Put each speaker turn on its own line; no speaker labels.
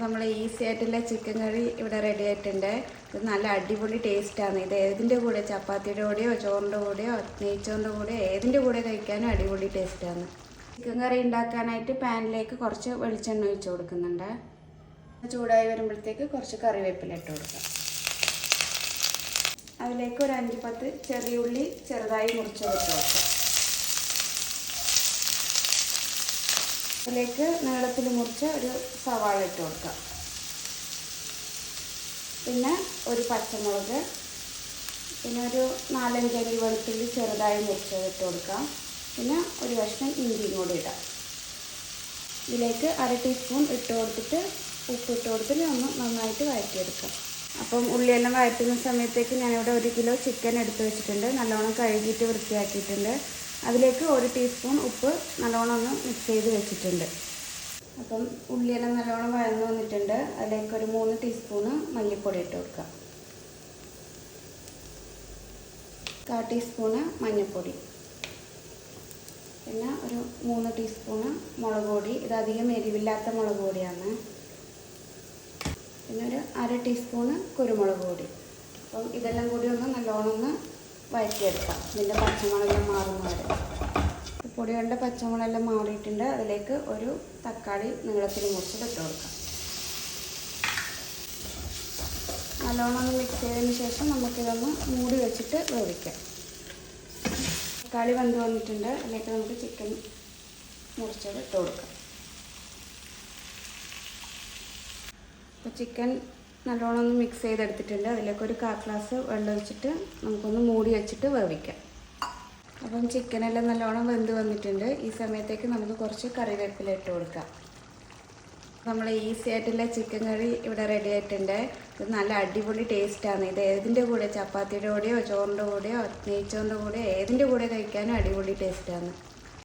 നമ്മൾ ഈസി ആയിട്ടുള്ള ചിക്കൻ കറി ഇവിടെ റെഡി ആയിട്ടുണ്ട്. ഇത് നല്ല അടിപൊളി ടേസ്റ്റാണ്. ഇത് ഏതിൻ്റെ കൂടെ, ചപ്പാത്തിയുടെ കൂടെയോ ചോറിൻ്റെ കൂടെയോ നെയ്ച്ചോറിൻ്റെ കൂടെയോ ഏതിൻ്റെ കൂടെ കഴിക്കാനും അടിപൊളി ടേസ്റ്റാണ്. ചിക്കൻ കറി ഉണ്ടാക്കാനായിട്ട് പാനിലേക്ക് കുറച്ച് വെളിച്ചെണ്ണ ഒഴിച്ച് കൊടുക്കുന്നുണ്ട്. ചൂടായി വരുമ്പോഴത്തേക്ക് കുറച്ച് കറിവേപ്പില ഇട്ട് കൊടുക്കാം. അതിലേക്ക് ഒരു 5-10 ചെറിയ ഉള്ളി ചെറുതായി മുറിച്ച് ഇട്ട് കൊടുക്കാം. അതിലേക്ക് നീളത്തിൽ മുറിച്ച് ഒരു സവാള ഇട്ട് കൊടുക്കാം. പിന്നെ ഒരു പച്ചമുളക്, പിന്നെ ഒരു 4-5 അല്ലി വെളുത്തുള്ളി ചെറുതായി മുറിച്ച് ഇട്ട് കൊടുക്കാം. പിന്നെ ഒരു കഷ്ണം ഇഞ്ചിയും കൂടി ഇടാം. ഇതിലേക്ക് 1/2 ടീസ്പൂൺ ഇട്ട് കൊടുത്തിട്ട് ഉപ്പ് ഇട്ട് കൊടുത്തിട്ട് ഒന്ന് നന്നായിട്ട് വഴറ്റിയെടുക്കാം. അപ്പം ഉള്ളിയെല്ലാം വഴറ്റുന്ന സമയത്തേക്ക് ഞാനിവിടെ 1 കിലോ ചിക്കൻ എടുത്ത് വെച്ചിട്ടുണ്ട്. നല്ലോണം കഴുകിയിട്ട് വൃത്തിയാക്കിയിട്ടുണ്ട്. അതിലേക്ക് 1 ടീസ്പൂൺ ഉപ്പ് നല്ലോണം ഒന്ന് മിക്സ് ചെയ്ത് വെച്ചിട്ടുണ്ട്. അപ്പം ഉള്ളിയെല്ലാം നല്ലോണം വഴന്നു വന്നിട്ടുണ്ട്. അതിലേക്ക് ഒരു 3 ടീസ്പൂണ് മല്ലിപ്പൊടി ഇട്ട് കൊടുക്കാം. 1/4 ടീസ്പൂണ് മഞ്ഞൾപ്പൊടി, പിന്നെ ഒരു 3 ടീസ്പൂണ് മുളക് പൊടി. ഇത് അധികം എരിവില്ലാത്ത മുളക് പൊടിയാണ്. പിന്നെ ഒരു 1/2 ടീസ്പൂണ് കുരുമുളക് പൊടി. അപ്പം ഇതെല്ലാം കൂടി ഒന്ന് നല്ലോണം ഒന്ന് വഴറ്റിയെടുക്കാം. ഇതിൻ്റെ പച്ചമുളകെല്ലാം മാറുന്ന വരെ. പൊടികളുടെ പച്ചമുളകെല്ലാം മാറിയിട്ടുണ്ട്. അതിലേക്ക് ഒരു തക്കാളി നീളത്തിൽ മുറിച്ചിട്ട് ഇട്ട് കൊടുക്കാം. നല്ലോണം ഒന്ന് മിക്സ് ചെയ്തതിന് ശേഷം നമുക്കിതൊന്ന് മൂടി വെച്ചിട്ട് വേവിക്കാം. തക്കാളി വെന്ത് വന്നിട്ടുണ്ട്. അതിലേക്ക് നമുക്ക് ചിക്കൻ മുറിച്ചത് ഇട്ട് കൊടുക്കാം. അപ്പോൾ ചിക്കൻ നല്ലോണം ഒന്ന് മിക്സ് ചെയ്തെടുത്തിട്ടുണ്ട്. അതിലേക്ക് ഒരു 1/4 ഗ്ലാസ് വെള്ളം ഒഴിച്ചിട്ട് നമുക്കൊന്ന് മൂടി വെച്ചിട്ട് വേവിക്കാം. അപ്പം ചിക്കനെല്ലാം നല്ലോണം വെന്ത് വന്നിട്ടുണ്ട്. ഈ സമയത്തേക്ക് നമുക്ക് കുറച്ച് കറിവേപ്പില ഇട്ട് കൊടുക്കാം. നമ്മൾ ഈസി ആയിട്ടുള്ള ചിക്കൻ കറി ഇവിടെ റെഡി ആയിട്ടുണ്ട്. ഇത് നല്ല അടിപൊളി ടേസ്റ്റാണ്. ഇത് ഏതിൻ്റെ കൂടെ, ചപ്പാത്തിയുടെ കൂടെയോ ചോറിൻ്റെ കൂടെയോ നെയ്ച്ചോറിൻ്റെ കൂടെയോ ഏതിൻ്റെ കൂടെ കഴിക്കാനും അടിപൊളി ടേസ്റ്റാണ്.